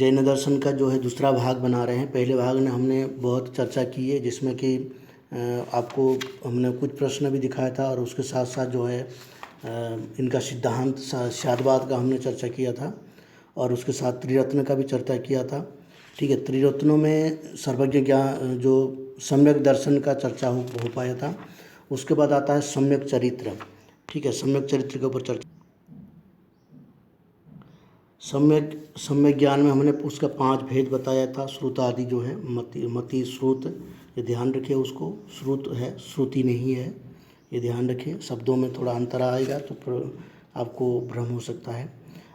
जैन दर्शन का जो है दूसरा भाग बना रहे हैं। पहले भाग में हमने बहुत चर्चा की है, जिसमें कि आपको हमने कुछ प्रश्न भी दिखाया था और उसके साथ साथ जो है इनका सिद्धांत शादवाद का हमने चर्चा किया था और उसके साथ त्रिरत्न का भी चर्चा किया था। ठीक है, त्रिरत्नों में सर्वज्ञ ज्ञान जो सम्यक दर्शन का चर्चा हो पाया था। उसके बाद आता है सम्यक चरित्र। ठीक है, सम्यक चरित्र के ऊपर चर्चा। सम्यक ज्ञान में हमने उसका 5 भेद बताया था। श्रुत आदि जो है, मति श्रुत, ये ध्यान रखिए। उसको श्रुत है, श्रुति नहीं है, ये ध्यान रखिए। शब्दों में थोड़ा अंतर आएगा तो आपको भ्रम हो सकता है।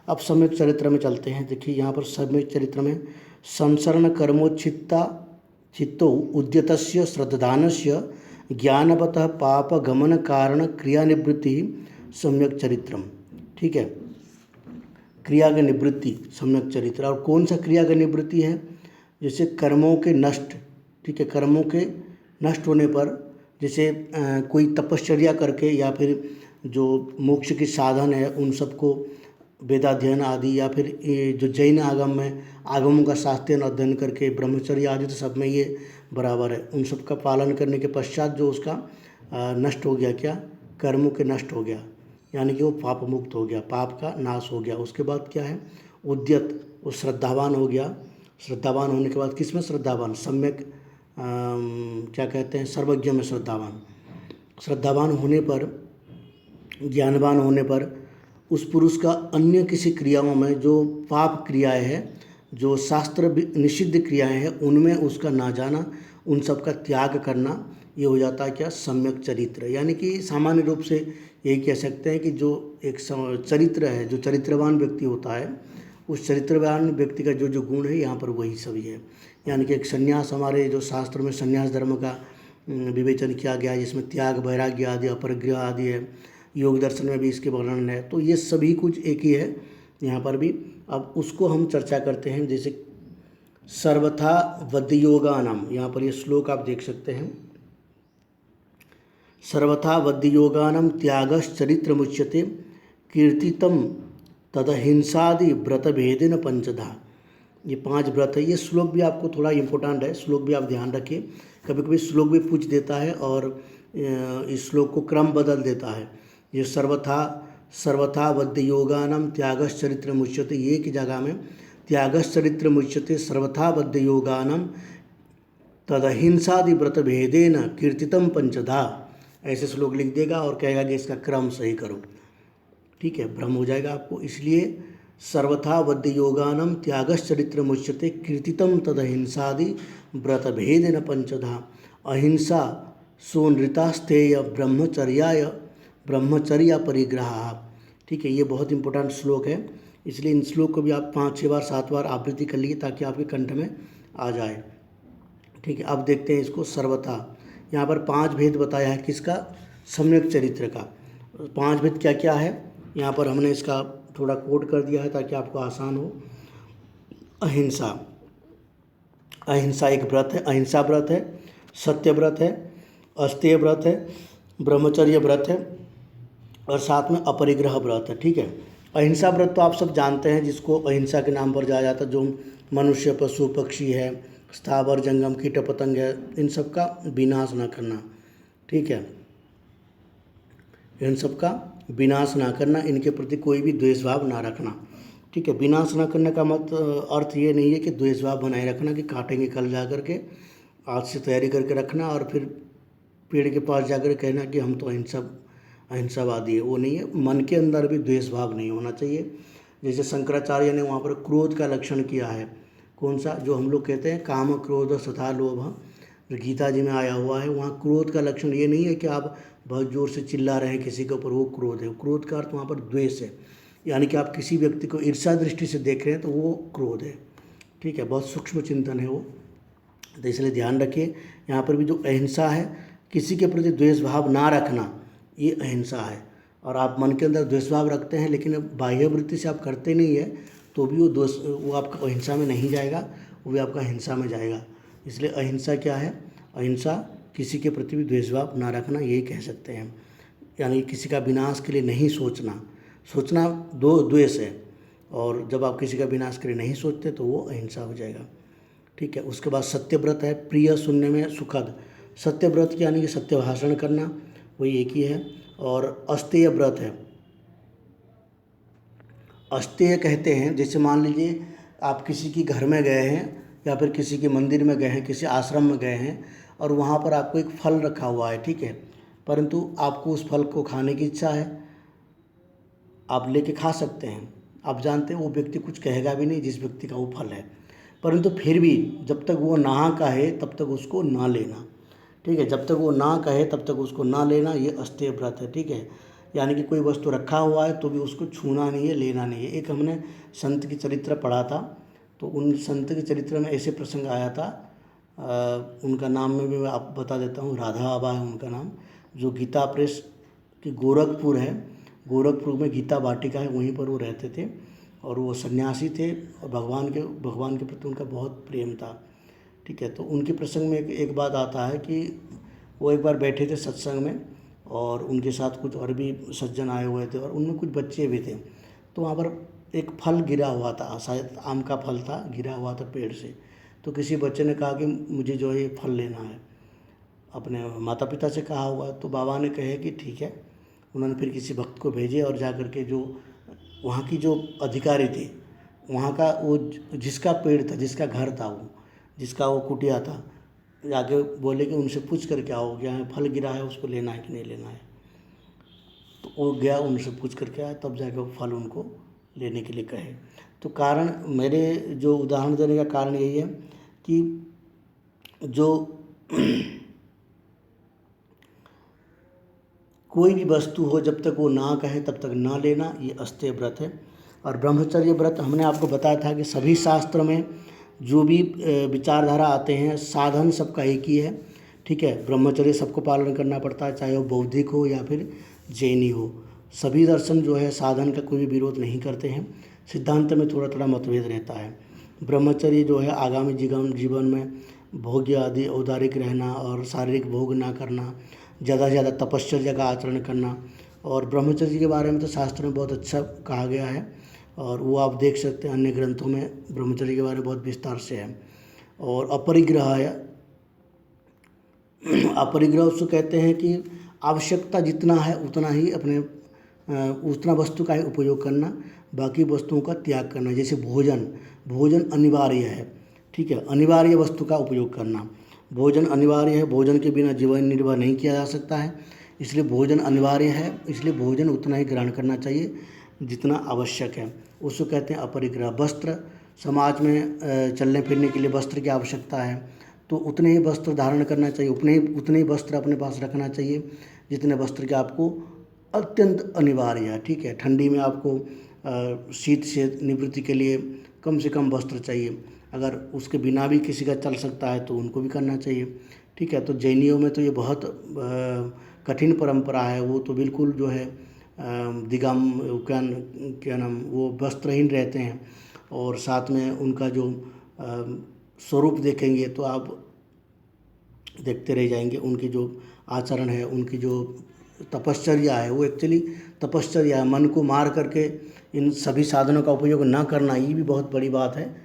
अब सम्यक चरित्र में चलते हैं। देखिए यहाँ पर सम्यक चरित्र में संसरण चित्तो उद्यतस्य श्रद्धानस्य ज्ञानवतः पाप गमन कारण क्रिया निवृत्ति सम्यक चरित्रम। ठीक है, क्रिया की निवृत्ति सम्यक चरित्र। और कौन सा क्रिया की निवृत्ति है? जैसे कर्मों के नष्ट। ठीक है, कर्मों के नष्ट होने पर, जैसे कोई तपश्चर्या करके या फिर जो मोक्ष के साधन है उन सबको वेदाध्ययन आदि, या फिर ये जो जैन आगम में आगमों का शास्त्रीय अध्ययन करके ब्रह्मचर्य आदि, तो सब में ये बराबर है। उन सब का पालन करने के पश्चात जो उसका नष्ट हो गया, क्या? कर्मों के नष्ट हो गया, यानी कि वो पाप मुक्त हो गया, पाप का नाश हो गया। उसके बाद क्या है? उद्यत, वो श्रद्धावान हो गया। श्रद्धावान होने के बाद किस में श्रद्धावान? सम्यक क्या कहते हैं, सर्वज्ञ में श्रद्धावान। श्रद्धावान होने पर, ज्ञानवान होने पर उस पुरुष का अन्य किसी क्रियाओं में जो पाप क्रियाएं हैं, जो शास्त्र निषिद्ध क्रियाएं हैं, उनमें उसका ना जाना, उन सब का त्याग करना, ये हो जाता है क्या? सम्यक चरित्र। यानी कि सामान्य रूप से यही कह सकते हैं कि जो एक चरित्र है, जो चरित्रवान व्यक्ति होता है, उस चरित्रवान व्यक्ति का जो जो गुण है यहाँ पर वही सभी है। यानी कि एक संन्यास, हमारे जो शास्त्र में संन्यास धर्म का विवेचन किया गया है, जिसमें त्याग, वैराग्य आदि, अपरिग्रह आदि है। योग दर्शन में भी इसके वर्णन है। तो ये सभी कुछ एक ही है यहाँ पर भी। अब उसको हम चर्चा करते हैं। जैसे सर्वथा वद्योगानाम, यहाँ पर ये श्लोक आप देख सकते हैं। सर्वथा वद्योगानाम त्यागश्चरित्र मुच्यते कीर्तितम तदहिंसादि व्रत भेदेन पंचधा। ये 5 व्रत है। ये श्लोक भी आपको थोड़ा इम्पोर्टेंट है, श्लोक भी आप ध्यान रखिए। कभी कभी श्लोक भी पूछ देता है और इस श्लोक को क्रम बदल देता है। ये सर्वथा वद्योगानाम त्यागश्चरित्र मुच्यते, ये की जगह में त्यागश्चरित्र मुच्यते सर्वथा वद्योगानाम तदहिंसादि व्रत भेदेन कीर्तितम पंचधा, ऐसे श्लोक लिख देगा और कहेगा कि इसका क्रम सही करो। ठीक है, भ्रम हो जाएगा आपको। इसलिए सर्वथा वद्योगानाम त्यागश्चरित्र मुच्यते कीर्तितम तदहिंसादि व्रत भेदेन पंचधा। अहिंसा सोनृतास्तेय ब्रह्मचर्या परिग्रह। ठीक है, ये बहुत इंपॉर्टेंट श्लोक है, इसलिए इन श्लोक को भी आप 5-6 बार 7 बार आवृत्ति कर लीजिए ताकि आपके कंठ में आ जाए। ठीक है, अब देखते हैं इसको। सर्वथा, यहाँ पर 5 भेद बताया है किसका? सम्यक चरित्र का। 5 भेद क्या क्या है यहाँ पर हमने इसका थोड़ा कोड कर दिया है ताकि आपको आसान हो। अहिंसा, अहिंसा एक व्रत है, अहिंसा व्रत है, सत्य व्रत है, अस्तेय व्रत है, ब्रह्मचर्य व्रत है और साथ में अपरिग्रह व्रत है। ठीक है, अहिंसा व्रत तो आप सब जानते हैं, जिसको अहिंसा के नाम पर जाया जाता है। जो मनुष्य, पशु, पक्षी है, स्थावर जंगम, कीट पतंग है, इन सब का विनाश ना करना। ठीक है, इन सब का विनाश ना करना, इनके प्रति कोई भी द्वेष भाव ना रखना। ठीक है, विनाश ना करने का अर्थ ये नहीं है कि द्वेष भाव बनाए रखना कि काटेंगे कल जा कर के, आज से तैयारी करके रखना और फिर पेड़ के पास जाकर कहना कि हम तो अहिंसावादी है, वो नहीं है। मन के अंदर भी द्वेष भाव नहीं होना चाहिए। जैसे शंकराचार्य ने वहाँ पर क्रोध का लक्षण किया है। कौन सा? जो हम लोग कहते हैं काम, क्रोध, तथा लोभ, जो गीता जी में आया हुआ है, वहाँ क्रोध का लक्षण ये नहीं है कि आप बहुत ज़ोर से चिल्ला रहे हैं किसी के ऊपर, वो क्रोध है। क्रोध का अर्थ वहाँ पर द्वेष है, यानी कि आप किसी व्यक्ति को ईर्ष्या दृष्टि से देख रहे हैं तो वो क्रोध है। ठीक है, बहुत सूक्ष्म चिंतन है वो, तो इसलिए ध्यान रखिए। यहाँ पर भी जो अहिंसा है, किसी के प्रति द्वेष भाव ना रखना, ये अहिंसा है। और आप मन के अंदर द्वेष भाव रखते हैं लेकिन बाह्य वृत्ति से आप करते नहीं है, तो भी वो आपका अहिंसा में नहीं जाएगा, वो भी आपका हिंसा में जाएगा। इसलिए अहिंसा क्या है? अहिंसा किसी के प्रति भी द्वेषभाव ना रखना, यही कह सकते हैं। यानी किसी का विनाश के लिए नहीं सोचना। सोचना दो द्वेष है, और जब आप किसी का विनाश के लिए नहीं सोचते तो वो अहिंसा हो जाएगा। ठीक है। उसके बाद सत्यव्रत है, प्रिय सुनने में सुखद। सत्यव्रत यानी कि सत्य भाषण करना, वही एक ही है। और अस्तेय व्रत है। अस्तेय कहते हैं, जैसे मान लीजिए आप किसी के घर में गए हैं या फिर किसी के मंदिर में गए हैं, किसी आश्रम में गए हैं और वहाँ पर आपको एक फल रखा हुआ है, ठीक है, परंतु आपको उस फल को खाने की इच्छा है, आप लेके खा सकते हैं। आप जानते हैं वो व्यक्ति कुछ कहेगा भी नहीं जिस व्यक्ति का वो फल है, परंतु फिर भी जब तक वो ना कहे तब तक उसको ना लेना। ठीक है, जब तक वो ना कहे तब तक उसको ना लेना, ये अस्तेय व्रत है। ठीक है, यानी कि कोई वस्तु रखा हुआ है तो भी उसको छूना नहीं है, लेना नहीं है। एक हमने संत की चरित्र पढ़ा था, तो उन संत के चरित्र में ऐसे प्रसंग आया था, उनका नाम में भी मैं आप बता देता हूँ, राधा बाबा है उनका नाम, जो गीता प्रेस की गोरखपुर है, गोरखपुर में गीता वाटिका है, वहीं पर वो रहते थे और वो सन्यासी थे और भगवान के प्रति उनका बहुत प्रेम था। ठीक है, तो उनके प्रसंग में एक बात आता है कि वो एक बार बैठे थे सत्संग में और उनके साथ कुछ और भी सज्जन आए हुए थे और उनमें कुछ बच्चे भी थे। तो वहाँ पर एक फल गिरा हुआ था, शायद आम का फल था, गिरा हुआ था पेड़ से। तो किसी बच्चे ने कहा कि मुझे जो है ये फल लेना है, अपने माता पिता से कहा हुआ। तो बाबा ने कहे कि ठीक है। उन्होंने फिर किसी भक्त को भेजे और जा कर के जो वहाँ की जो अधिकारी थे, वहाँ का वो जिसका पेड़ था, जिसका घर था, वो जिसका वो कुटिया था, जाके बोले कि उनसे पूछ कर क्या हो गया है, फल गिरा है, उसको लेना है कि नहीं लेना है। तो वो गया, उनसे पूछ कर के आया, तब जाके वो फल उनको लेने के लिए कहे। तो कारण, मेरे जो उदाहरण देने का कारण यही है कि जो कोई भी वस्तु हो जब तक वो ना कहे तब तक ना लेना, ये अस्तेय व्रत है। और ब्रह्मचर्य व्रत हमने आपको बताया था कि सभी शास्त्र में जो भी विचारधारा आते हैं, साधन सबका एक ही है। ठीक है, ब्रह्मचर्य सबको पालन करना पड़ता है, चाहे वो बौद्धिक हो या फिर जैनी हो। सभी दर्शन जो है साधन का कोई भी विरोध नहीं करते हैं, सिद्धांत में थोड़ा थोड़ा मतभेद रहता है। ब्रह्मचर्य जो है आगामी जीवन में भोग्य आदि औदारिक रहना और शारीरिक भोग ना करना, ज़्यादा से ज़्यादा तपश्चर्या का आचरण करना। और ब्रह्मचर्य के बारे में तो शास्त्र में बहुत अच्छा कहा गया है और वो आप देख सकते हैं अन्य ग्रंथों में ब्रह्मचर्य के बारे में बहुत विस्तार से है। और अपरिग्रह है, अपरिग्रह उसको कहते हैं कि आवश्यकता जितना है उतना ही उतना वस्तु का ही उपयोग करना, बाकी वस्तुओं का त्याग करना। जैसे भोजन अनिवार्य है, ठीक है, अनिवार्य वस्तु का उपयोग करना। भोजन अनिवार्य है, भोजन के बिना जीवन निर्वाह नहीं किया जा सकता है, इसलिए भोजन अनिवार्य है, इसलिए भोजन उतना ही ग्रहण करना चाहिए जितना आवश्यक है, उसको कहते हैं अपरिग्रह। वस्त्र, समाज में चलने फिरने के लिए वस्त्र की आवश्यकता है, तो उतने ही वस्त्र धारण करना चाहिए, उतने ही वस्त्र अपने पास रखना चाहिए जितने वस्त्र के आपको अत्यंत अनिवार्य है। ठीक है, ठंडी में आपको शीत से निवृत्ति के लिए कम से कम वस्त्र चाहिए, अगर उसके बिना भी किसी का चल सकता है तो उनको भी करना चाहिए। ठीक है, तो जैनियों में तो ये बहुत कठिन परंपरा है, वो तो बिल्कुल जो है क्या नाम, वो वस्त्रहीन रहते हैं और साथ में उनका जो स्वरूप देखेंगे तो आप देखते रह जाएंगे। उनकी जो आचरण है, उनकी जो तपश्चर्या है, वो एक्चुअली तपश्चर्या है, मन को मार करके इन सभी साधनों का उपयोग ना करना, ये भी बहुत बड़ी बात है।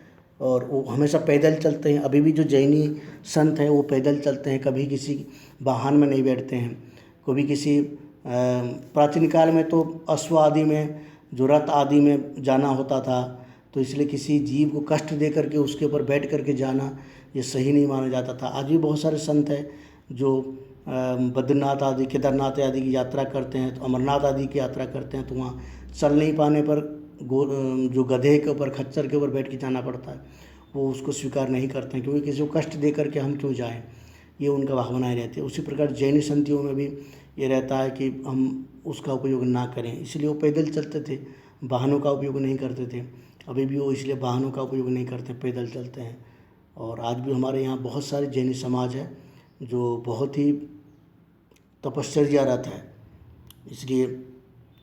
और वो हमेशा पैदल चलते हैं, अभी भी जो जैनी संत हैं वो पैदल चलते हैं, कभी किसी वाहन में नहीं बैठते हैं, कभी किसी प्राचीन काल में तो अश्व आदि में, जो रथ आदि में जाना होता था, तो इसलिए किसी जीव को कष्ट दे करके उसके ऊपर बैठ करके जाना ये सही नहीं माना जाता था। आज भी बहुत सारे संत हैं जो बद्रीनाथ आदि, केदारनाथ आदि की यात्रा करते हैं, तो अमरनाथ आदि की यात्रा करते हैं, तो वहाँ चल नहीं पाने पर जो गधे के ऊपर, खच्चर के ऊपर बैठ के जाना पड़ता है, वो उसको स्वीकार नहीं करते हैं, क्योंकि किसी को कष्ट दे करके हम क्यों जाएं, ये उनका भावनाएं रहती है। उसी प्रकार जैन संतियों में भी ये रहता है कि हम उसका उपयोग ना करें, इसलिए वो पैदल चलते थे, वाहनों का उपयोग नहीं करते थे। अभी भी वो इसलिए वाहनों का उपयोग नहीं करते, पैदल चलते हैं। और आज भी हमारे यहाँ बहुत सारे जैनी समाज है जो बहुत ही तपश्चर्यारत है, इसलिए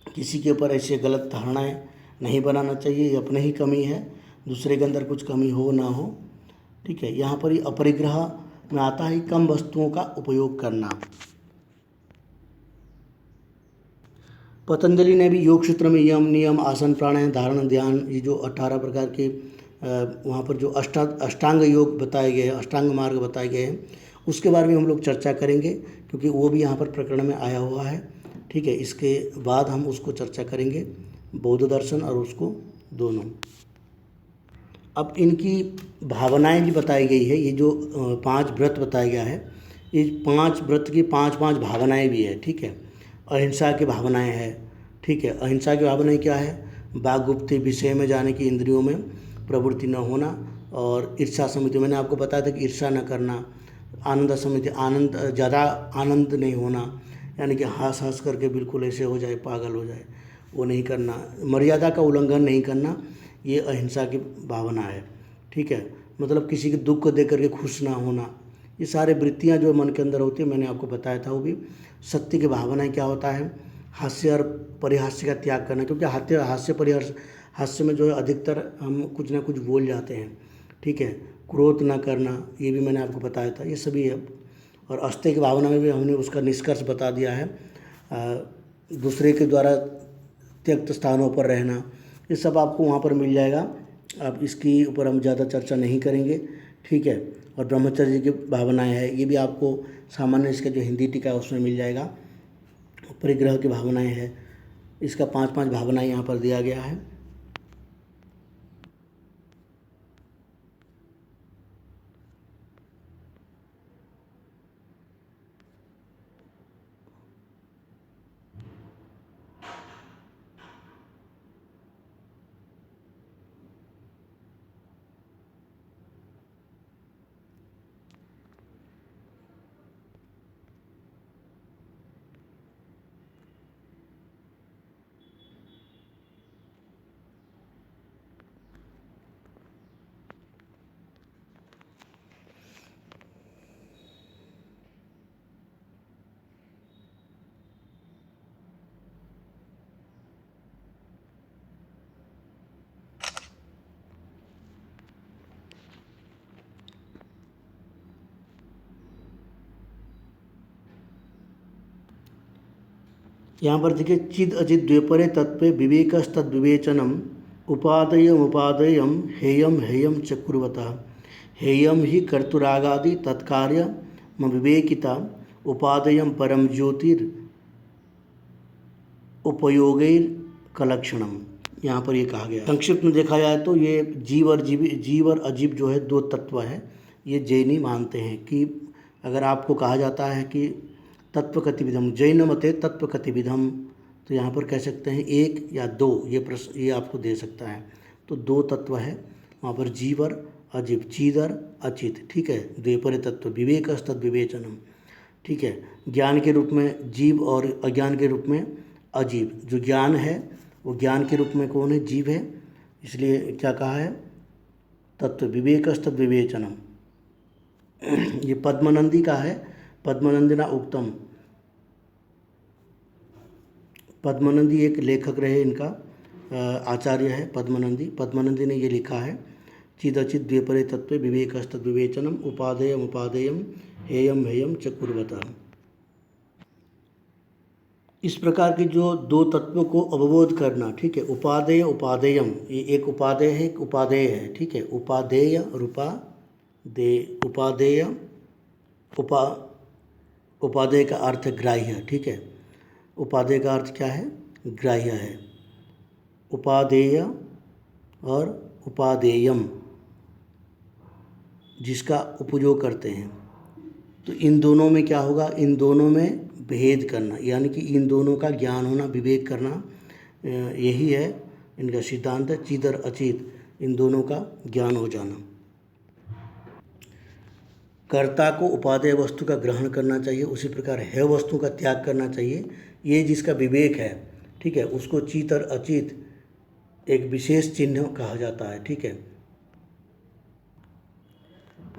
किसी के ऊपर ऐसे गलत धारणाएं नहीं बनाना चाहिए, ये अपने ही कमी है, दूसरे के अंदर कुछ कमी हो ना हो। ठीक है, यहाँ पर ही अपरिग्रह में आता है कम वस्तुओं का उपयोग करना। पतंजलि ने भी योग सूत्र में यम नियम आसन प्राणायाम धारण ध्यान ये जो 18 प्रकार के वहाँ पर जो अष्टांग योग बताए गए हैं, अष्टांग मार्ग बताए गए हैं, उसके बारे में हम लोग चर्चा करेंगे क्योंकि वो भी यहाँ पर प्रकरण में आया हुआ है। ठीक है, इसके बाद हम उसको चर्चा करेंगे, बौद्ध दर्शन और उसको दोनों। अब इनकी भावनाएं भी बताई गई है। ये जो 5 व्रत बताया गया है, ये 5 व्रत की 5 भावनाएं भी है। ठीक है, अहिंसा की भावनाएं है। ठीक है, अहिंसा की भावनाएं क्या है? वाग्गुप्त विषय में जाने की, इंद्रियों में प्रवृत्ति न होना, और ईर्ष्या समिति, मैंने आपको बताया था कि ईर्ष्या न करना। आनंद समिति, आनंद ज़्यादा आनंद नहीं होना, यानी कि हंस हंस करके बिल्कुल ऐसे हो जाए, पागल हो जाए, वो नहीं करना। मर्यादा का उल्लंघन नहीं करना, ये अहिंसा की भावना है। ठीक है, मतलब किसी के दुख को देख करके खुश ना होना, ये सारे वृत्तियाँ जो मन के अंदर होती है मैंने आपको बताया था। वो भी सत्य की भावनाएं क्या होता है? हास्य और परिहास्य का त्याग करना, क्योंकि हास्य परिहास्य, हास्य में जो है अधिकतर हम कुछ ना कुछ बोल जाते हैं। ठीक है, क्रोध ना करना, ये भी मैंने आपको बताया था, ये सभी है। और अस्तेय की भावना में भी हमने उसका निष्कर्ष बता दिया है। दूसरे के द्वारा त्यक्त स्थानों पर रहना, ये सब आपको वहाँ पर मिल जाएगा। अब इसकी ऊपर हम ज़्यादा चर्चा नहीं करेंगे। ठीक है, और ब्रह्मचर्य की भावनाएं है, ये भी आपको सामान्य इसका जो हिंदी टीका है उसमें मिल जाएगा। परिग्रह की भावनाएं है, इसका 5 भावनाएं यहाँ पर दिया गया है। यहाँ पर देखिए, चिद अचित द्व्यपरे तत्व विवेकस्तद विवेचनम उपादेयम उपादेयम हेयम हेयम च कुर्वतः हेयम ही कर्तुरागादि तत्कार्य विवेकिता उपादेयम परम ज्योतिर उपयोगैर कलक्षणम। यहाँ पर ये कहा गया। संक्षिप्त में देखा जाए तो ये जीव और अजीव जो है 2 तत्व है। ये जैनी मानते हैं कि अगर आपको कहा जाता है कि तत्व कतिविधम, जैन मते तत्व कतिविधम, तो यहाँ पर कह सकते हैं 1 या 2, ये प्रश्न ये आपको दे सकता है। तो 2 तत्व है वहाँ पर, जीव और अजीव, चिद और अचित। ठीक है, द्विपरे तत्व विवेकस्तद विवेचनम। ठीक है, ज्ञान के रूप में जीव और अज्ञान के रूप में अजीव। जो ज्ञान है वो ज्ञान के रूप में कौन है? जीव है। इसलिए क्या कहा है? तत्व विवेकस्तद विवेचनम। ये पद्मनंदी का है, पद्मनंदिना उक्तम। पद्मनंदी एक लेखक रहे, इनका आचार्य है पद्मनंदी। पद्मनंदी ने ये लिखा है, चिदचित द्विपरे तत्व विवेकस्तद विवेचनम उपादेयम उपादेयम हेयम हेयम च कुर्वतः। इस प्रकार के जो 2 तत्वों को अवबोध करना। ठीक है, उपादेय उपादेयम, ये एक उपादेय है, एक उपादेय है। ठीक है, उपादेय और उपादेय, उपादेय का अर्थ है ग्राह्य। ठीक है, उपादेय का अर्थ क्या है? ग्राह्य है। उपादेय और उपादेयम, जिसका उपयोग करते हैं। तो इन दोनों में क्या होगा? इन दोनों में भेद करना, यानी कि इन दोनों का ज्ञान होना, विवेक करना, यही है इनका सिद्धांत है। चिद और अचित, इन दोनों का ज्ञान हो जाना। कर्ता को उपादेय वस्तु का ग्रहण करना चाहिए, उसी प्रकार है वस्तु का त्याग करना चाहिए। ये जिसका विवेक है, ठीक है, उसको चित और अचित एक विशेष चिन्ह कहा जाता है। ठीक है,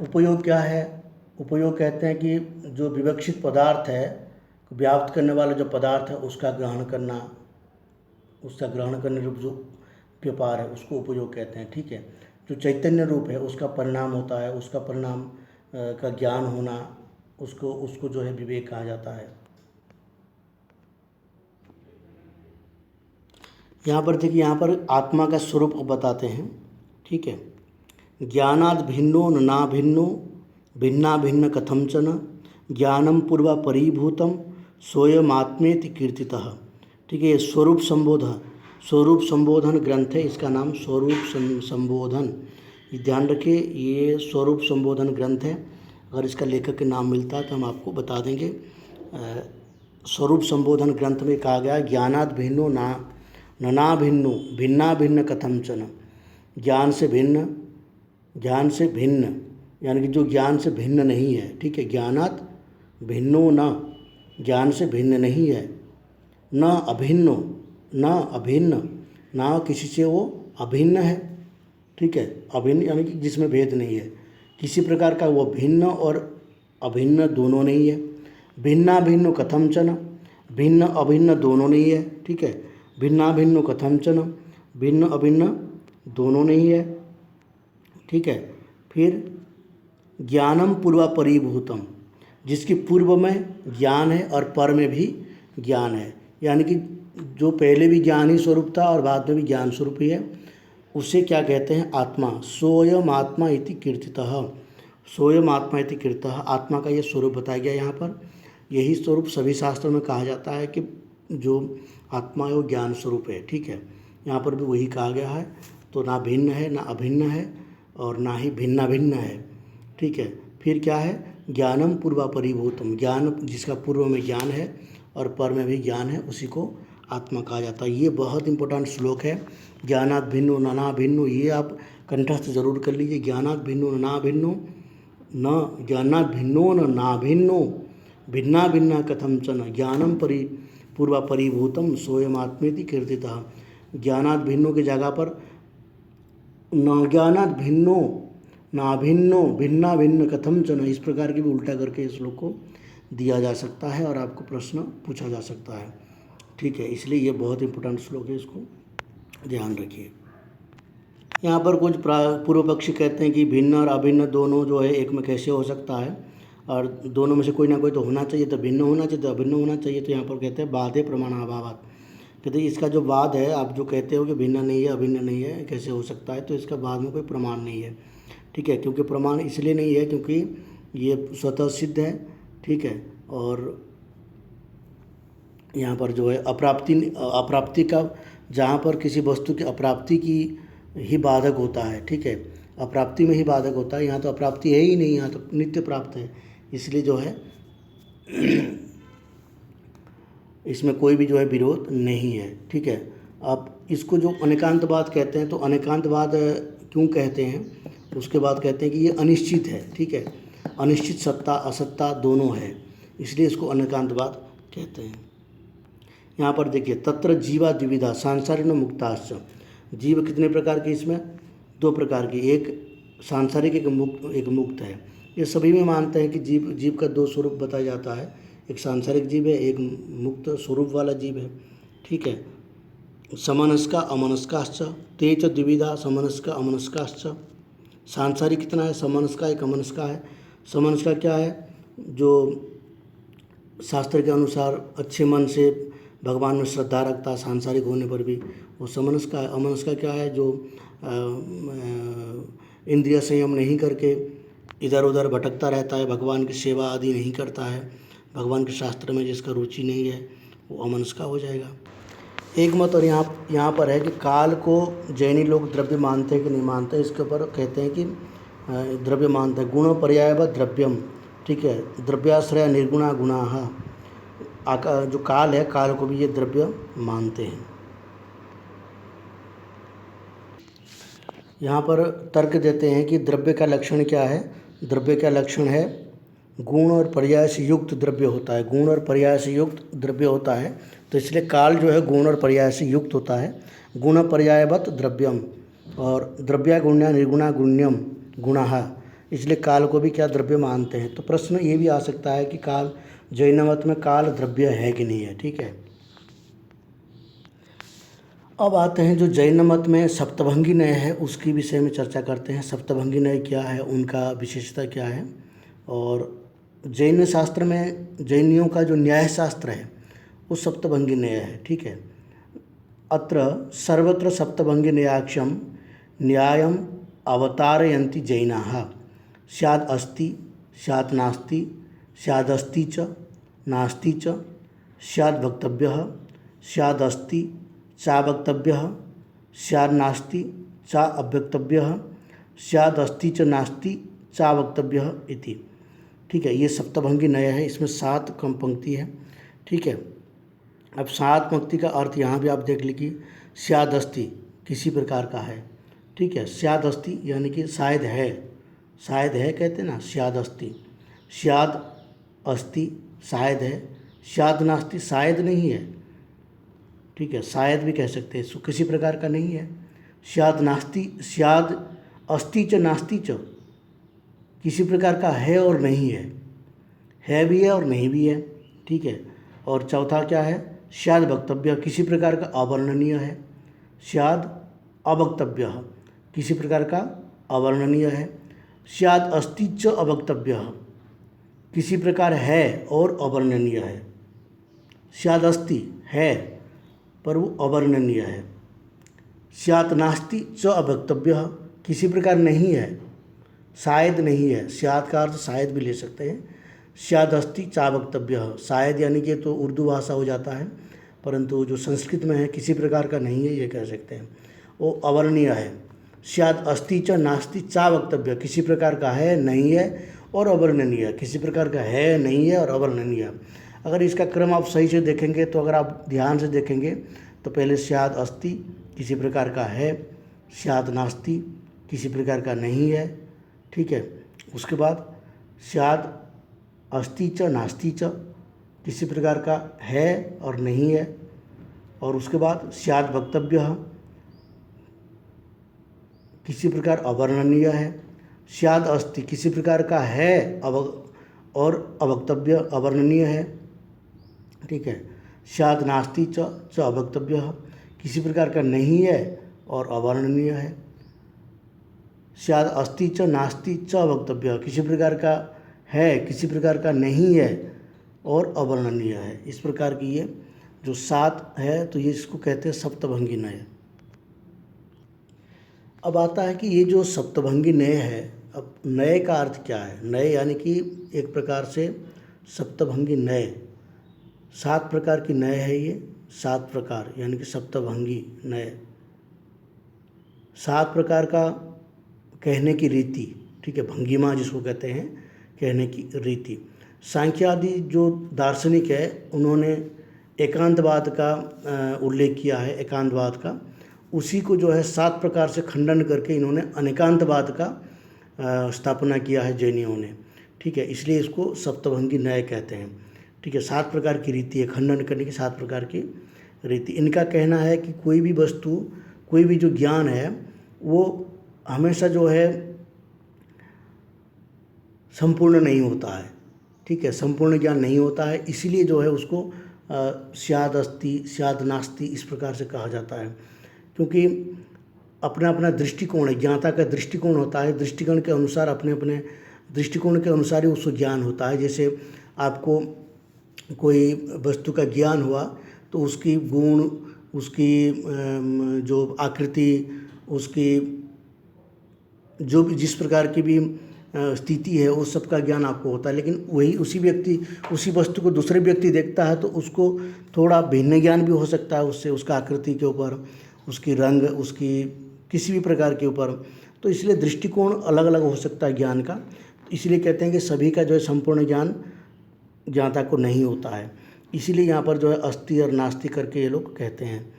उपयोग क्या है? उपयोग कहते हैं कि जो विवक्षित पदार्थ है, व्याप्त करने वाला जो पदार्थ है उसका ग्रहण करना, उसका ग्रहण करने रूप जो व्यापार है उसको उपयोग कहते हैं। ठीक है, जो चैतन्य रूप है उसका परिणाम होता है, उसका परिणाम का ज्ञान होना, उसको जो है विवेक कहा जाता है। यहाँ पर देखिए, यहाँ पर आत्मा का स्वरूप बताते हैं, ठीक है। ज्ञानाद भिन्नो न भिन्नो भिन्ना भिन्न कथंचन ज्ञानम पूर्वा परिभूतम सोयमात्मेति कीर्तितः, ठीक है। ये स्वरूप संबोधन ग्रंथ है, इसका नाम स्वरूप संबोधन, ये ध्यान रखिए, ये स्वरूप संबोधन ग्रंथ है। अगर इसका लेखक के नाम मिलता है तो हम आपको बता देंगे। स्वरूप संबोधन ग्रंथ में कहा गया ज्ञानाद भिन्नो ना भिन्नो भिन्ना भिन्न कथंचन, ज्ञान से भिन्न यानी कि जो ज्ञान से भिन्न नहीं है, ठीक है। ज्ञानात भिन्नो न, ज्ञान से भिन्न नहीं है, न अभिन्न, ना किसी से वो अभिन्न है, ठीक है। अभिन्न यानी कि जिसमें भेद नहीं है, किसी प्रकार का वो भिन्न और अभिन्न दोनों नहीं है। भिन्ना भिन्नो कथंचन, भिन्न अभिन्न दोनों नहीं है, ठीक है। भिन्ना भिन्नो कथंचन, भिन्न अभिन्न दोनों नहीं है, ठीक है। फिर ज्ञानम पूर्वा परिभूतम, जिसकी पूर्व में ज्ञान है और पर में भी ज्ञान है, यानी कि जो पहले भी ज्ञान ही स्वरूप था और बाद में भी ज्ञान स्वरूप ही है, उसे क्या कहते हैं? आत्मा। सोयम आत्मा इति कीर्तितः, सोयम आत्मा इति कीर्तितः, आत्मा का ये स्वरूप बताया गया यहाँ पर। यही स्वरूप सभी शास्त्रों में कहा जाता है कि जो आत्मा है वो ज्ञान स्वरूप है, ठीक है। यहाँ पर भी वही कहा गया है। तो ना भिन्न है, ना अभिन्न है और ना ही भिन्न भिन्न है, ठीक है। फिर क्या है? ज्ञानम पूर्वा परिभूतम, ज्ञान जिसका पूर्व में ज्ञान है और पर में भी ज्ञान है, उसी को आत्मा कहा जाता है। ये बहुत इंपॉर्टेंट श्लोक है। ज्ञानात् भिन्नो नाना भिन्नो, ये आप कंठस्थ जरूर कर लीजिए। ज्ञानात् भिन्नो नाना भिन्नो, न ज्ञानात् भिन्नो न ना भिन्नो भिन्ना भिन्ना कथंचन ज्ञानम पूर्वा परिभूतम सोयमात्मेति कीर्तितः। ज्ञानात् भिन्नो की जगह पर न ज्ञानात् भिन्नो ना भिन्नो भिन्ना भिन्न कथंचन, इस प्रकार की भी उल्टा करके इस श्लोक को दिया जा सकता है और आपको प्रश्न पूछा जा सकता है, ठीक है। इसलिए ये बहुत इंपॉर्टेंट श्लोक है, इसको ध्यान रखिए। यहाँ पर कुछ पूर्व पक्षी कहते हैं कि भिन्न और अभिन्न दोनों जो है एक में कैसे हो सकता है, और दोनों में से कोई ना कोई तो होना चाहिए, तो भिन्न होना चाहिए, तो अभिन्न होना चाहिए। तो यहाँ पर कहते हैं बाधे प्रमाणाभावात्, कहते हैं इसका जो वाद है, आप जो कहते हो कि भिन्न नहीं है अभिन्न नहीं है कैसे हो सकता है, तो इसका बाद में कोई प्रमाण नहीं है, ठीक है। क्योंकि प्रमाण इसलिए नहीं है क्योंकि ये स्वतः सिद्ध है, ठीक है। और यहाँ पर जो है अप्राप्ति का, जहाँ पर किसी वस्तु की अप्राप्ति की ही बाधक होता है, ठीक है, अप्राप्ति में ही बाधक होता है। यहाँ तो अप्राप्ति है ही नहीं, यहाँ तो नित्य प्राप्त है, इसलिए जो है इसमें कोई भी जो है विरोध नहीं है, ठीक है। अब इसको जो अनेकांतवाद कहते हैं, तो अनेकांतवाद क्यों कहते हैं, उसके बाद कहते हैं कि ये अनिश्चित है, ठीक है। अनिश्चित सत्ता असत्ता दोनों है, इसलिए इसको अनेकांतवाद कहते हैं। यहाँ पर देखिए, तत्र जीवा द्विविधा सांसारिक मुक्ताश्च, जीव कितने प्रकार के? इसमें दो प्रकार की, एक सांसारिक एक मुक्त है। ये सभी में मानते हैं कि जीव का दो स्वरूप बताया जाता है, एक सांसारिक जीव है, एक मुक्त स्वरूप वाला जीव है, ठीक है। समनस्का अमनस्काश्च, ते च द्विविधा समनस्का अमनस्काश्च। सांसारिक कितना है? समनस्का एक अमनस्का है। समनस्का क्या है? जो शास्त्र के अनुसार अच्छे मन से भगवान में श्रद्धा रखता है सांसारिक होने पर भी, वो समनस्का है। अमनस्का क्या है? जो इंद्रिय संयम नहीं करके इधर उधर भटकता रहता है, भगवान की सेवा आदि नहीं करता है, भगवान के शास्त्र में जिसका रुचि नहीं है, वो अमनस्का हो जाएगा। एक मत और यहाँ पर है कि काल को जैनी लोग द्रव्य मानते हैं कि नहीं मानते, इसके ऊपर कहते हैं कि द्रव्य मानते हैं। गुण पर्यायवत् द्रव्यम, ठीक है। द्रव्याश्रय निर्गुणा गुणाः, जो काल है, काल को भी ये द्रव्य मानते हैं। यहाँ पर तर्क देते हैं कि द्रव्य का लक्षण क्या है? द्रव्य का लक्षण है गुण और पर्याय से युक्त द्रव्य होता है, गुण और पर्याय से युक्त द्रव्य होता है। तो इसलिए काल जो है गुण और पर्याय से युक्त होता है। गुण पर्यायवत् द्रव्यम और द्रव्या गुण्या निर्गुणा गुण्यम गुणः, इसलिए काल को भी क्या द्रव्य मानते हैं। तो प्रश्न ये भी आ सकता है कि काल, जैन मत में काल द्रव्य है कि नहीं है, ठीक है। अब आते हैं जो जैन मत में सप्तभंगी न्याय है, उसकी विषय में चर्चा करते हैं। सप्तभंगी न्याय क्या है, उनका विशेषता क्या है। और जैन शास्त्र में, जैनियों का जो न्याय शास्त्र है वो सप्तभंगी न्याय है, ठीक है। अत्र सर्वत्र सप्तभंगी न्यायाक्षम न्यायम अवतारयन्ति जैनाः स्याद् अस्ति स्यात् नास्ति स्यादस्ति च नास्ति च स्याद् वक्तव्यः स्यादस्ति चा वक्तव्यः स्याद् नास्ति चा अवक्तव्यः स्यादस्ति च नास्ति चा वक्तव्यः इति। ठीक है, ये सप्तभंगी नय है, इसमें 7 कम पंक्ति है। ठीक है, अब 7 पंक्ति का अर्थ यहाँ भी आप देख लीजिए। स्यादस्ति किसी प्रकार का है। ठीक है, स्यादस्ति यानी कि शायद है, शायद है कहते हैं ना, स्यादस्ति। स्याद अस्ति शायद है, स्याद नास्ति शायद नहीं है। ठीक है, शायद भी कह सकते हैं, किसी प्रकार का नहीं है। स्याद नास्ति स्याद अस्ति च नास्ति च, किसी प्रकार का है और नहीं है भी है और नहीं भी है। ठीक है, और चौथा क्या है, स्याद वक्तव्य किसी प्रकार का अवर्णनीय है। स्याद अवक्तव्य किसी प्रकार का अवर्णनीय है। स्याद अस्ति च अवक्तव्य किसी प्रकार है और अवर्णनीय है। स्याद अस्ति है पर वो अवर्णनीय है। स्यात् नास्ति च अवक्तव्य किसी प्रकार नहीं है, शायद नहीं है। स्यात् का अर्थ शायद भी ले सकते हैं। स्याद् अस्ति चा वक्तव्य शायद यानी कि तो उर्दू भाषा हो जाता है, परंतु जो संस्कृत में है किसी प्रकार का नहीं है ये कह सकते हैं, वो अवर्णनीय है। स्याद् अस्ति च नास्ति चा वक्तव्य किसी प्रकार का है, नहीं है और अवर्णनीय, किसी प्रकार का है, नहीं है और अवर्णनीय। अगर इसका क्रम आप सही से देखेंगे तो अगर आप ध्यान से देखेंगे तो पहले स्याद् अस्ति किसी प्रकार का है, स्याद् नास्ति किसी प्रकार का नहीं है। ठीक है, उसके बाद स्याद् अस्ति च नास्ति च किसी प्रकार का है और नहीं है, और उसके बाद स्याद् वक्तव्य किसी प्रकार अवर्णनीय है। स्याद् अस्ति किसी प्रकार का है और अवक्तव्य अवर्णनीय है। ठीक है, स्याद् नास्ति च अवक्तव्य किसी प्रकार का नहीं है और अवर्णनीय है। स्याद् अस्ति च नास्ति च अवक्तव्य किसी प्रकार का है, किसी प्रकार का नहीं है और अवर्णनीय है। इस प्रकार की ये जो 7 है तो ये इसको कहते हैं सप्तभंगी नय। अब आता है कि ये जो सप्तभंगी नय है, अब नय का अर्थ क्या है। नय यानी कि एक प्रकार से सप्तभंगी नय, 7 प्रकार की नय है ये, 7 प्रकार यानी कि सप्तभंगी नय, 7 प्रकार का कहने की रीति। ठीक है, भंगिमा जिसको कहते हैं, कहने की रीति। सांख्य आदि जो दार्शनिक है उन्होंने एकांतवाद का उल्लेख किया है, एकांतवाद का, उसी को जो है 7 प्रकार से खंडन करके इन्होंने अनेकांतवाद का स्थापना किया है जैनियों ने। ठीक है, इसलिए इसको सप्तभंगी नय कहते हैं। ठीक है, 7 प्रकार की रीति है, खंडन करने की 7 प्रकार की रीति। इनका कहना है कि कोई भी वस्तु, कोई भी जो ज्ञान है वो हमेशा जो है संपूर्ण नहीं होता है। ठीक है, संपूर्ण ज्ञान नहीं होता है, इसीलिए जो है उसको स्याद् अस्ति स्याद् नास्ति इस प्रकार से कहा जाता है, क्योंकि अपना अपना दृष्टिकोण है, ज्ञाता का दृष्टिकोण होता है, दृष्टिकोण के अनुसार अपने अपने दृष्टिकोण के अनुसार ही उसको ज्ञान होता है। जैसे आपको कोई वस्तु का ज्ञान हुआ तो उसकी गुण, उसकी जो आकृति, उसकी जो भी जिस प्रकार की भी स्थिति है उस सब का ज्ञान आपको होता है। लेकिन वही उसी व्यक्ति उसी वस्तु को दूसरे व्यक्ति देखता है तो उसको थोड़ा भिन्न ज्ञान भी हो सकता है उससे, उसका आकृति के ऊपर, उसकी रंग, उसकी किसी भी प्रकार के ऊपर। तो इसलिए दृष्टिकोण अलग अलग हो सकता है ज्ञान का। इसलिए कहते हैं कि सभी का जो है संपूर्ण ज्ञान ज्ञाता को नहीं होता है, इसीलिए यहाँ पर जो है अस्ति और नास्ति करके ये लोग कहते हैं।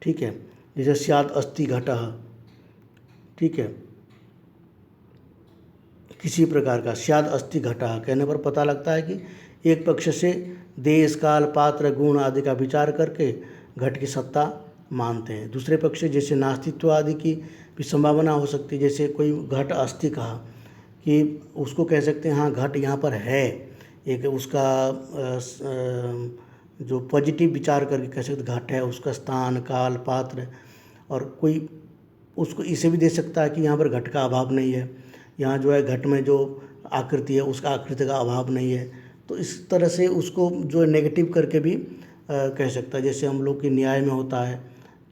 ठीक है, जैसे स्याद् अस्ति घटः। ठीक है, किसी प्रकार का स्याद् अस्ति घटः कहने पर पता लगता है कि एक पक्ष से देश, काल, पात्र, गुण आदि का विचार करके घट की सत्ता मानते हैं। दूसरे पक्ष से जैसे नास्तित्व आदि की भी संभावना हो सकती है। जैसे कोई घट अस्ति कहा कि उसको कह सकते हैं हाँ घट यहाँ पर है, एक उसका जो पॉजिटिव विचार करके कह सकते घट है, उसका स्थान, काल, पात्र, और कोई उसको इसे भी दे सकता है कि यहाँ पर घट का अभाव नहीं है, यहाँ जो है घट में जो आकृति है उसका आकृति का अभाव नहीं है। तो इस तरह से उसको जो है नेगेटिव करके भी कह सकता है। जैसे हम लोग के न्याय में होता है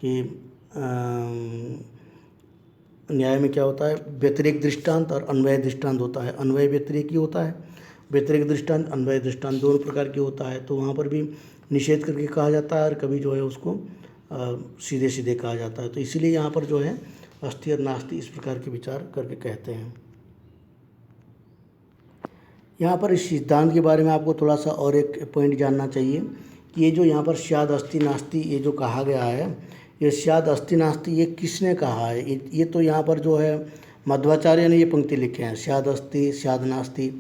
कि न्याय में क्या होता है, व्यतिरेक दृष्टांत और अन्वय दृष्टांत होता है। अन्वय व्यतिरेकी होता है, व्यतिरेक दृष्टांत अन्वय दृष्टांत दोनों प्रकार की होता है। तो वहाँ पर भी निषेध करके कहा जाता है और कभी जो है उसको सीधे सीधे कहा जाता है। तो इसीलिए यहाँ पर जो है अस्ति और नास्ति इस प्रकार के विचार करके कहते हैं। यहाँ पर इस सिद्धांत के बारे में आपको थोड़ा सा और एक पॉइंट जानना चाहिए कि ये जो यहाँ पर स्याद अस्ति नास्ति ये जो कहा गया है, ये स्याद अस्ति नास्ति ये किसने कहा है? ये तो यहाँ पर जो है मध्वाचार्य ने ये पंक्ति लिखे हैं, स्याद अस्ति स्याद नास्ति,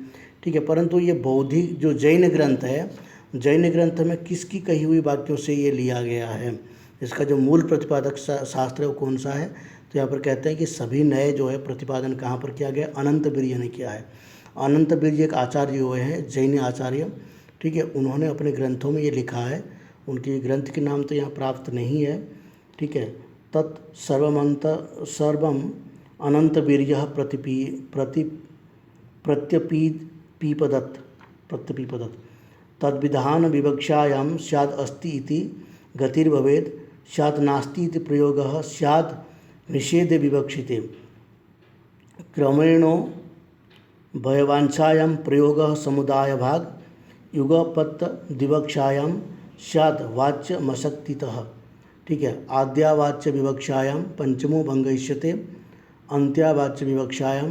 ठीक है। परंतु ये बौद्धिक जो जैन ग्रंथ है, जैन ग्रंथ में किसकी कही हुई वाक्यों से ये लिया गया है? इसका जो मूल प्रतिपादक शास्त्र है वो कौन सा है? तो यहाँ पर कहते हैं कि सभी नए जो है प्रतिपादन कहाँ पर किया गया? अनंत वीर्य ने किया है। अनंत वीर्य एक आचार्य हुए हैं, जैन आचार्य, ठीक है। उन्होंने अपने ग्रंथों में ये लिखा है, उनके ग्रंथ के नाम तो यहाँ प्राप्त नहीं है, ठीक है। तत् सर्वम अनंत वीर्य प्रत्यपीपदत् तद्विधान विवक्षायां स्याद अस्ति इति गतिर्भवेत्, स्याद नास्ति इति प्रयोगः स्याद निषेधे विवक्षिते, क्रमेणो भयवांछायां प्रयोगः समुदाय भाग युगपत् विवक्षायां स्याद वाच्य मशक्तितः, ठीक है। आद्यावाच्य विवक्षायां पंचमो भंग इष्यते, अंत्यावाच्य विवक्षायां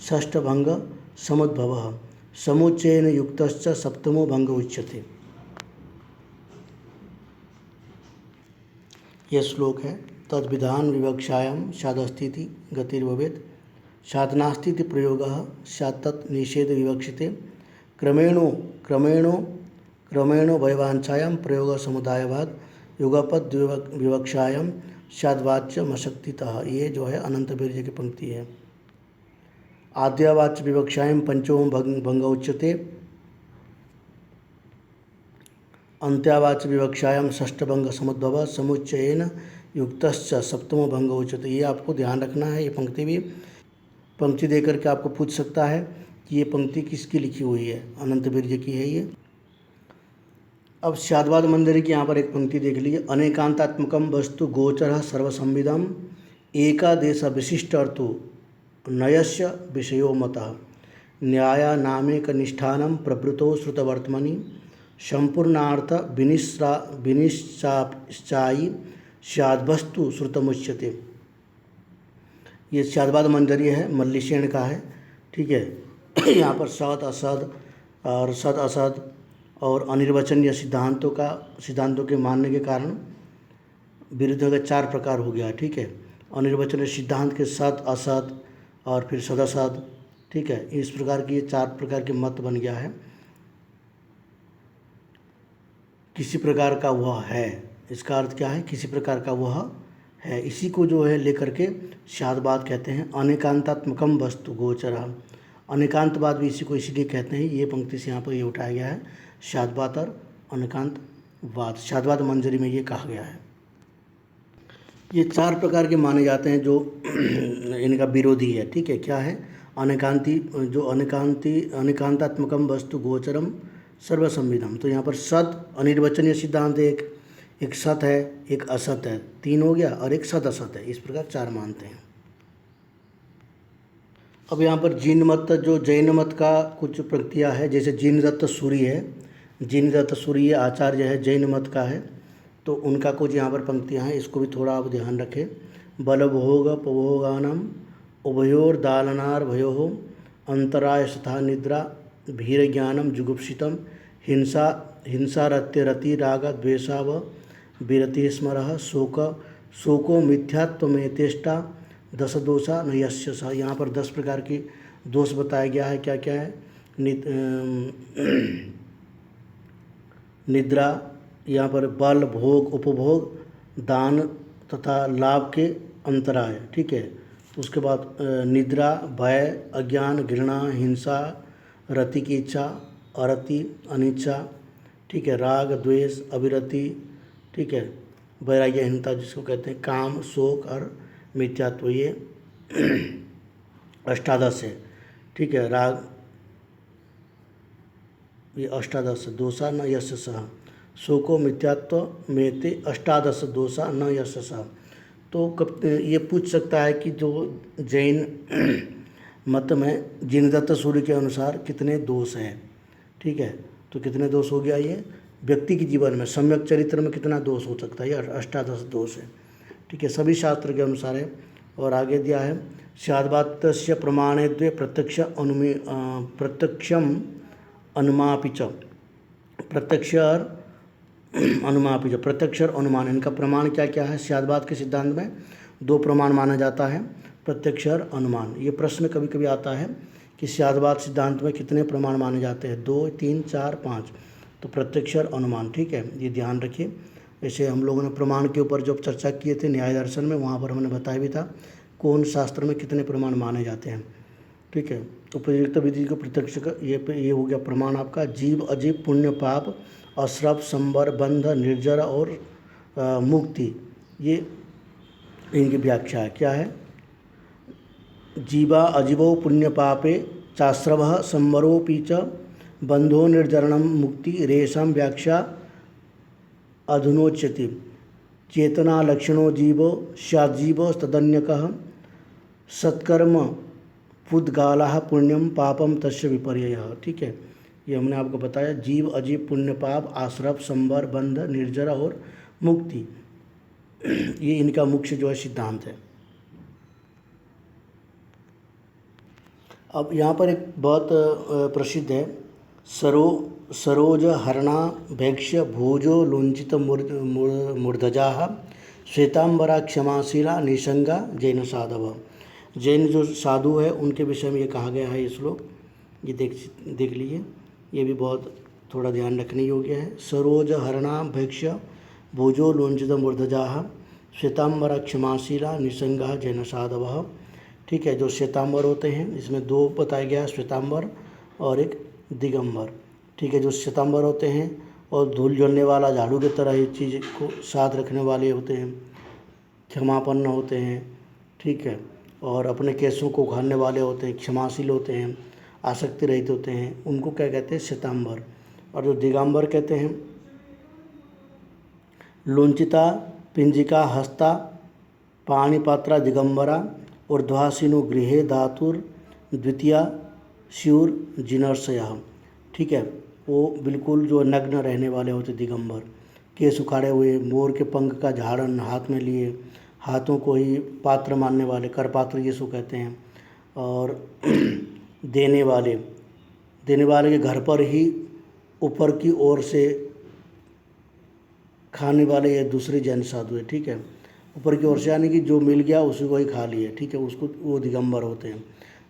षष्ठ भंग समुद्भवः, समुच्चयेन युक्तश्च सप्तमो भंग उच्यते। यह श्लोक है। तद्विधान विवक्षायां स्यादस्ति इति गतिर्भवेत्, स्यात् नास्ति इति प्रयोगः स्यात् तत् निषेध विवक्षिते, क्रमेणो वैवांछायां प्रयोग समुदाय भाग युगपद विवक्षायां स्याद्वाच्य मशक्तितः। ये जो है अनंत वीर्य की पंक्ति है। आद्यावाच्य विवक्षायां पंचमो भंग उच्यते, अंत्यावाच्य विवक्षायां षष्ठ भंग समुद्भव, समुच्चयेन युक्तश्च सप्तमो भंग उच्यते। ये आपको ध्यान रखना है। ये पंक्ति भी पंक्ति देकर के आपको पूछ सकता है कि ये पंक्ति किसकी लिखी हुई है, अनंत वीर्य की है ये। अब स्याद्वाद मंजरी की यहाँ पर एक पंक्ति देख लीजिए। अनेकांतात्मकम वस्तु गोचर सर्वसंविदम एकादेश विशिष्ट अर्थो नयस्य विषयो मतः, न्याया नामेक निष्ठानम प्रवृतो श्रुतवर्तमनि, संपूर्णार्थ विनिश्चायी स्याद्वस्तु श्रुतमुच्यते। ये स्याद्वाद मंजरी है, मल्लिसेन का है, ठीक है। यहाँ पर सद असद और सद असद और अनिर्वचनीय सिद्धांतों के मानने के कारण विरुद्ध का 4 प्रकार हो गया, ठीक है। अनिर्वचनीय सिद्धांत के सद असद और फिर सदसद, ठीक है। इस प्रकार की ये 4 प्रकार के मत बन गया है। किसी प्रकार का वह है, इसका अर्थ क्या है? किसी प्रकार का वह है। इसी को जो है लेकर के स्याद्वाद कहते हैं। अनेकांतात्मकम वस्तु गोचरा, अनेकांतवाद भी इसी को इसीलिए कहते हैं। ये पंक्ति से यहाँ पर ये उठाया गया है, स्याद्वाद और अनेकांतवाद। स्याद्वाद मंजरी में ये कहा गया है। ये 4 प्रकार के माने जाते हैं जो इनका विरोधी है, ठीक है। क्या है? अनेकांतात्मकम वस्तु गोचरम सर्वसंविदम। तो यहाँ पर सत अनिर्वचनीय सिद्धांत एक सत है, एक असत है, 3 हो गया, और एक सद असत है। इस प्रकार 4 मानते हैं। अब यहाँ पर जीन मत, जो जैन मत का कुछ प्रक्रिया है, जैसे जिनदत्त सूरी है, जिनदत्त सूरी आचार्य है, जैन मत का है, तो उनका कुछ यहाँ पर पंक्तियाँ हैं, इसको भी थोड़ा आप ध्यान रखें। बलभोग पभोगानम उभयोर्दालनार भयो अंतराय सथा निद्रा भीरज्ञानम जुगुप्सितम हिंसारत्य रति राग द्वेषाव विरति स्मरः शोको मिथ्यात्वमेतेष्टा दश दोषा न यस्य सः। यहाँ पर 10 प्रकार के दोष बताया गया है। क्या क्या है? निद्रा, यहाँ पर बल, भोग, उपभोग, दान तथा लाभ के अंतराय, ठीक है। उसके बाद निद्रा, भय, अज्ञान, घृणा, हिंसा, रति की इच्छा, अरति, अनिच्छा, ठीक है, राग, द्वेष, अविरति, ठीक है, वैराग्यहीनता जिसको कहते हैं, काम, शोक और मिथ्यात्व, ये 18 है, ठीक है। राग ये 18 दोषा न यस्य सः, शोको मिथ्यात्व मेते अष्टादश दोषा न यशसा। तो ये पूछ सकता है कि जो जैन मत में जिनदत्त सूर्य के अनुसार कितने दोष हैं, ठीक है। तो कितने दोष हो गया, ये व्यक्ति के जीवन में सम्यक चरित्र में कितना दोष हो सकता है, ये अष्टादश दोष है, ठीक है, सभी शास्त्र के अनुसार है। और आगे दिया है स्याद्वात्यस्य प्रमाणे द्वे प्रत्यक्षम अनुमापि च, प्रत्यक्ष और अनुमापि च, प्रत्यक्ष और अनुमान, इनका प्रमाण क्या क्या है। स्याद्वाद के सिद्धांत में दो प्रमाण माना जाता है, प्रत्यक्ष और अनुमान। ये प्रश्न कभी कभी आता है कि स्याद्वाद सिद्धांत में कितने प्रमाण माने जाते हैं, 2, 3, 4, 5। तो प्रत्यक्ष और अनुमान, ठीक है, ये ध्यान रखिए। वैसे हम लोगों ने प्रमाण के ऊपर जब चर्चा किए थे न्याय दर्शन में, वहाँ पर हमने बताया भी था कौन शास्त्र में कितने प्रमाण माने जाते हैं, ठीक है। उपयुक्त विधि को प्रत्यक्ष का ये हो गया प्रमाण आपका। जीव अजीव पुण्य पाप अश्रप संवर बंध निर्जर और मुक्ति, ये इनकी व्याख्या है। क्या है, जीवा अजीवो पुण्य पापे चाश्रव संवरोपि च बंधो निर्जरणम मुक्ति रेशम व्याख्या अधुनोच्यति। चेतना लक्षणो जीवो स्याजीवो तदन्यकः सत्कर्म पुद्गालः पुण्यम पापम तस्य विपर्ययः, ठीक है। ये हमने आपको बताया, जीव अजीव पुण्य पाप आश्रव संवर बंध निर्जर और मुक्ति, ये इनका मुख्य जो है सिद्धांत है। अब यहाँ पर एक बहुत प्रसिद्ध है, सरोज हरणा भैक्ष्य भोजो लुंजित मूर्धजा श्वेतांबरा क्षमाशीला निसंगा जैन साधव। जैन जो साधु है उनके विषय में ये कहा गया है ये श्लोक, ये देख लीजिए, ये भी बहुत थोड़ा ध्यान रखने योग्य है। सरोज हरणा भैक्ष्य भोजो लुंजित मूर्धजा श्वेतांबरा क्षमाशीला निसंगा जैन साधव, ठीक है। जो श्वेतांबर होते हैं, इसमें दो बताया गया, श्वेतांबर और एक दिगंबर, ठीक है। जो श्वेतांबर होते हैं और धूल जलने वाला झाड़ू की तरह ही चीज़ को साथ रखने वाले होते हैं, क्षमापन्न होते हैं, ठीक है, और अपने केसों को उखाड़ने वाले होते हैं, क्षमाशील होते हैं, आसक्ति रहित होते हैं, उनको क्या कहते हैं, श्वेतांबर। और जो दिगंबर कहते हैं, लुंचिता पिंजिका हस्ता पाणिपात्रा दिगंबरा ऊर्ध्वासीनो गृहे धातुर द्वितीया श्यूर जिनर्षया, ठीक है। वो बिल्कुल जो नग्न रहने वाले होते दिगंबर, केस उखाड़े हुए, मोर के पंख का झाड़न हाथ में लिए, हाथों को ही पात्र मानने वाले, करपात्र यीशु कहते हैं। और देने वाले के घर पर ही ऊपर की ओर से खाने वाले ये दूसरे जैन साधु है, ठीक है। ऊपर की ओर से यानी कि जो मिल गया उसी को ही खा लिए, ठीक है, उसको वो दिगंबर होते हैं।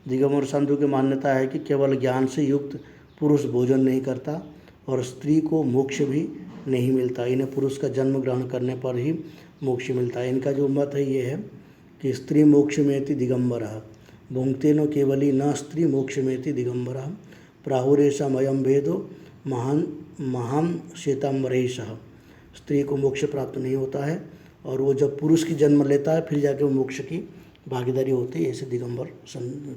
दिगंबर साधु की मान्यता है कि केवल ज्ञान से युक्त पुरुष भोजन नहीं करता और स्त्री को मोक्ष भी नहीं मिलता, इन्हें पुरुष का जन्म ग्रहण करने पर ही मोक्ष मिलता है। इनका जो मत है ये है कि स्त्री मोक्ष मेति दिगंबरः भुंक्ते न केवली न स्त्री मोक्ष मेति दिगंबरः प्राहुरेशमयं भेदो महान श्वेतांबरेशः। स्त्री को मोक्ष प्राप्त नहीं होता है और वो जब पुरुष की जन्म लेता है फिर जाके वो मोक्ष की भागीदारी होती है, ऐसे दिगंबर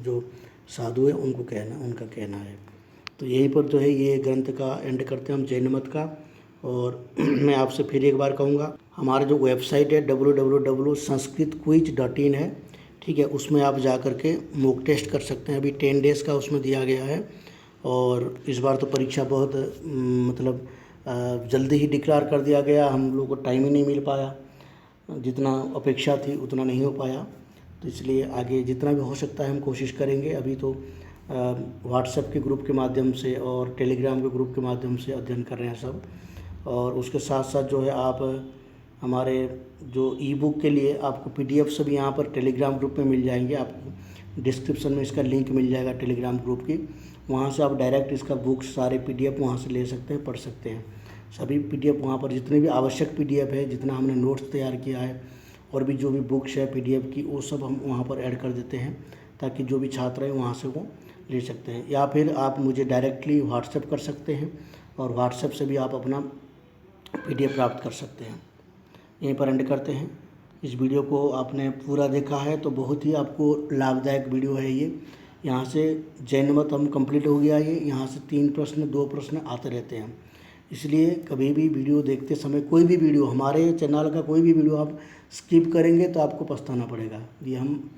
जो साधु है उनका कहना है। तो यहीं पर जो है ये ग्रंथ का एंड करते हैं हम जैन मत का। और मैं आपसे फिर एक बार कहूँगा, हमारा जो वेबसाइट है www.sanskritquiz.in है, ठीक है, उसमें आप जा कर के मॉक टेस्ट कर सकते हैं। अभी 10 डेज़ का उसमें दिया गया है और इस बार तो परीक्षा बहुत मतलब जल्दी ही डिक्लेयर कर दिया गया, हम लोग को टाइम ही नहीं मिल पाया, जितना अपेक्षा थी उतना नहीं हो पाया। तो इसलिए आगे जितना भी हो सकता है हम कोशिश करेंगे। अभी तो व्हाट्सएप के ग्रुप के माध्यम से और टेलीग्राम के ग्रुप के माध्यम से अध्ययन कर रहे हैं सब। और उसके साथ साथ जो है आप हमारे जो ई बुक के लिए आपको PDF सभी यहाँ पर टेलीग्राम ग्रुप में मिल जाएंगे। आपको डिस्क्रिप्शन में इसका लिंक मिल जाएगा टेलीग्राम ग्रुप की, वहाँ से आप डायरेक्ट इसका बुक्स सारे PDF वहाँ से ले सकते हैं, पढ़ सकते हैं। सभी PDF वहाँ पर जितने भी आवश्यक PDF है, जितना हमने नोट्स तैयार किया है और भी जो भी बुक्स है PDF की, वो सब हम वहाँ पर ऐड कर देते हैं ताकि जो भी छात्र हैं वहाँ से वो ले सकते हैं। या फिर आप मुझे डायरेक्टली व्हाट्सएप कर सकते हैं और व्हाट्सएप से भी आप अपना PDF प्राप्त कर सकते हैं। यहीं पर एंड करते हैं। इस वीडियो को आपने पूरा देखा है तो बहुत ही आपको लाभदायक वीडियो है ये। यहाँ से जैन मत हम कंप्लीट हो गया ये। यहाँ से 3 प्रश्न 2 प्रश्न आते रहते हैं, इसलिए कभी भी वीडियो देखते समय कोई भी वीडियो, हमारे चैनल का कोई भी वीडियो आप स्किप करेंगे तो आपको पछताना पड़ेगा। ये हम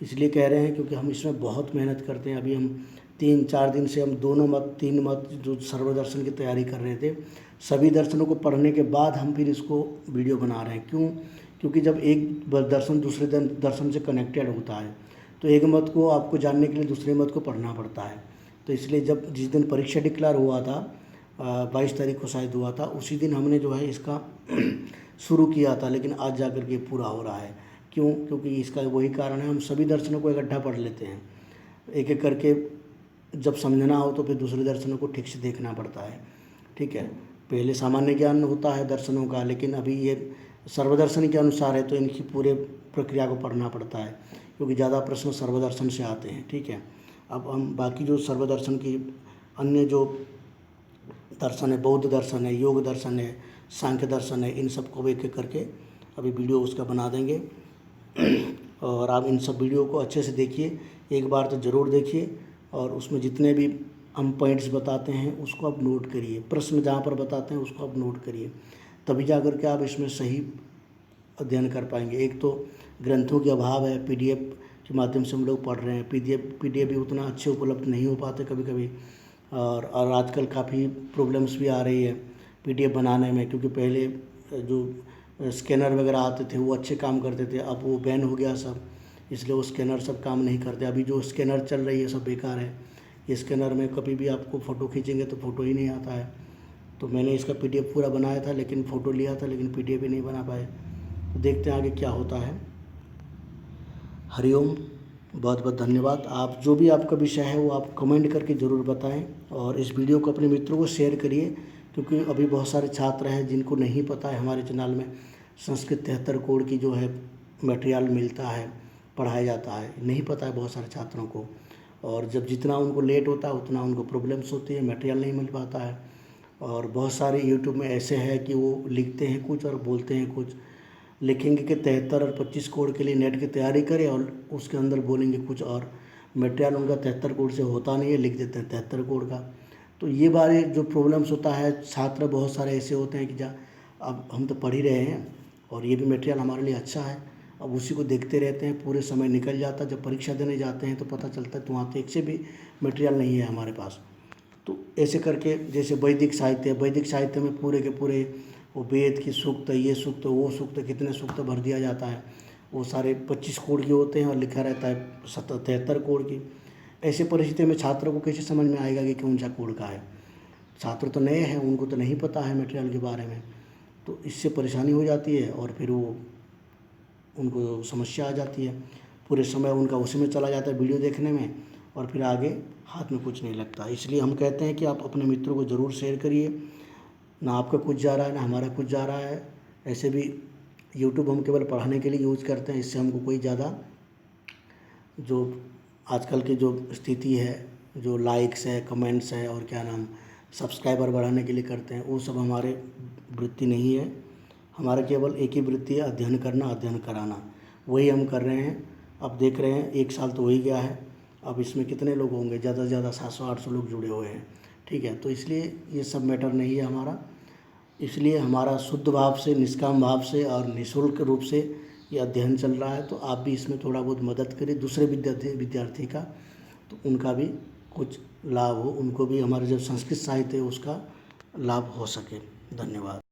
इसलिए कह रहे हैं क्योंकि हम इसमें बहुत मेहनत करते हैं। अभी हम 3-4 दिन से हम दोनों मत 3 मत जो सर्वदर्शन की तैयारी कर रहे थे, सभी दर्शनों को पढ़ने के बाद हम फिर इसको वीडियो बना रहे हैं। क्यों? क्योंकि जब एक दर्शन दूसरे दर्शन से कनेक्टेड होता है तो एक मत को आपको जानने के लिए दूसरे मत को पढ़ना पड़ता है। तो इसलिए जब जिस दिन परीक्षा डिक्लेयर हुआ था 22 तारीख को शायद हुआ था, उसी दिन हमने जो है इसका शुरू किया था, लेकिन आज जा कर के पूरा हो रहा है। क्यों? क्योंकि इसका वही कारण है, हम सभी दर्शनों को इकट्ठा पढ़ लेते हैं। एक एक करके जब समझना हो तो फिर दूसरे दर्शनों को ठीक से देखना पड़ता है। ठीक है, पहले सामान्य ज्ञान होता है दर्शनों का, लेकिन अभी ये सर्वदर्शन के अनुसार है तो इनकी पूरे प्रक्रिया को पढ़ना पड़ता है, क्योंकि ज़्यादा प्रश्न सर्वदर्शन से आते हैं। ठीक है, अब हम बाकी जो सर्वदर्शन की अन्य जो दर्शन है, बौद्ध दर्शन है, योग दर्शन है, सांख्य दर्शन है, इन सब को एक एक करके अभी वीडियो उसका बना देंगे। और आप इन सब वीडियो को अच्छे से देखिए, एक बार तो ज़रूर देखिए, और उसमें जितने भी हम पॉइंट्स बताते हैं उसको आप नोट करिए, प्रश्न जहाँ पर बताते हैं उसको आप नोट करिए, तभी जा कर के आप इसमें सही अध्ययन कर पाएंगे। एक तो ग्रंथों के अभाव है, पीडीएफ के माध्यम से हम लोग पढ़ रहे हैं, पीडीएफ भी उतना अच्छे उपलब्ध नहीं हो पाते कभी कभी, और आजकल काफ़ी प्रॉब्लम्स भी आ रही है पीडीएफ बनाने में, क्योंकि पहले जो स्कैनर वगैरह आते थे वो अच्छे काम करते थे, अब वो बैन हो गया सब, इसलिए वो स्कैनर सब काम नहीं करते। अभी जो स्कैनर चल रही है सब बेकार है। ये स्कैनर में कभी भी आपको फ़ोटो खींचेंगे तो फ़ोटो ही नहीं आता है। तो मैंने इसका पीडीएफ पूरा बनाया था, लेकिन फ़ोटो लिया था, लेकिन पीडीएफ ही नहीं बना पाए। तो देखते हैं आगे क्या होता है। हरिओम, बहुत बहुत धन्यवाद। आप जो भी आपका विषय है वो आप कमेंट करके ज़रूर बताएं, और इस वीडियो को अपने मित्रों को शेयर करिए, क्योंकि अभी बहुत सारे छात्र हैं जिनको नहीं पता है हमारे चैनल में संस्कृत 73 कोड की जो है मटेरियल मिलता है, पढ़ाया जाता है, नहीं पता है बहुत सारे छात्रों को। और जब जितना उनको लेट होता है उतना उनको प्रॉब्लम्स होती है, मटेरियल नहीं मिल पाता है। और बहुत सारे यूट्यूब में ऐसे हैं कि वो लिखते हैं कुछ और बोलते हैं कुछ, लिखेंगे कि 73 और 25 कोड के लिए नेट की तैयारी करें और उसके अंदर बोलेंगे कुछ और, मटेरियल उनका 73 कोड से होता नहीं है, लिख देते हैं 73 कोड का। तो ये बारे जो प्रॉब्लम्स होता है, छात्र बहुत सारे ऐसे होते हैं कि अब हम तो पढ़ ही रहे हैं और ये भी मटेरियल हमारे लिए अच्छा है, अब उसी को देखते रहते हैं, पूरे समय निकल जाता है। जब परीक्षा देने जाते हैं तो पता चलता है तो वहाँ तो एक से भी मटेरियल नहीं है हमारे पास। तो ऐसे करके, जैसे वैदिक साहित्य में पूरे के पूरे वो वेद की सूक्त, ये सूक्त, वो सूक्त, कितने सूक्त भर दिया जाता है, वो सारे 25 कोड के होते हैं और लिखा रहता है 73 कोड की। ऐसे परिस्थिति में छात्रों को कैसे समझ में आएगा कि कौन सा कोड का है? छात्र तो नए हैं, उनको तो नहीं पता है मटेरियल के बारे में, तो इससे परेशानी हो जाती है और फिर वो उनको समस्या आ जाती है, पूरे समय उनका उसी में चला जाता है वीडियो देखने में, और फिर आगे हाथ में कुछ नहीं लगता। इसलिए हम कहते हैं कि आप अपने मित्रों को ज़रूर शेयर करिए, ना आपका कुछ जा रहा है ना हमारा कुछ जा रहा है। ऐसे भी यूट्यूब हम केवल पढ़ाने के लिए यूज़ करते हैं, इससे हमको कोई ज़्यादा जो आजकल की जो स्थिति है, जो लाइक्स है, कमेंट्स है और क्या नाम सब्सक्राइबर बढ़ाने के लिए करते हैं, वो सब हमारे वृत्ति नहीं है। हमारा केवल एक ही वृत्ति है, अध्ययन करना, अध्ययन कराना, वही हम कर रहे हैं। अब देख रहे हैं 1 साल तो हो ही गया है, अब इसमें कितने लोग होंगे, ज़्यादा से ज़्यादा 700-800 लोग जुड़े हुए हैं। ठीक है, तो इसलिए ये सब मैटर नहीं है हमारा। इसलिए हमारा शुद्ध भाव से, निष्काम भाव से और निःशुल्क रूप से ये अध्ययन चल रहा है। तो आप भी इसमें थोड़ा बहुत मदद करिए दूसरे विद्यार्थी का, तो उनका भी कुछ लाभ हो, उनको भी हमारे जो संस्कृत साहित्य है उसका लाभ हो सके। धन्यवाद।